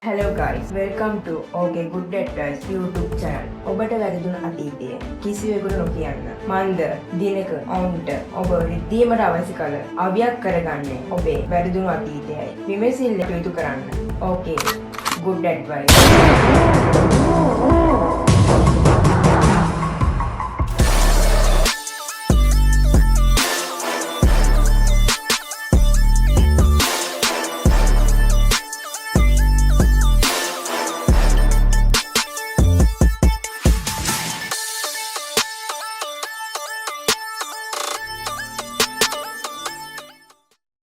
Hello guys, welcome to OK Good Advice YouTube channel. ඔබට වැරදුණු අතීතය කිසිවෙකුට නොකියන්න. මන්ද දිනක ඔවුන්ට ඔබ රිද්දීමට අවශ්‍ය කල අවියක් කරගන්නේ ඔබේ වැරදුණු අතීතයයි. විමසිල්ල යුතු කරන්න. OK Good Advice.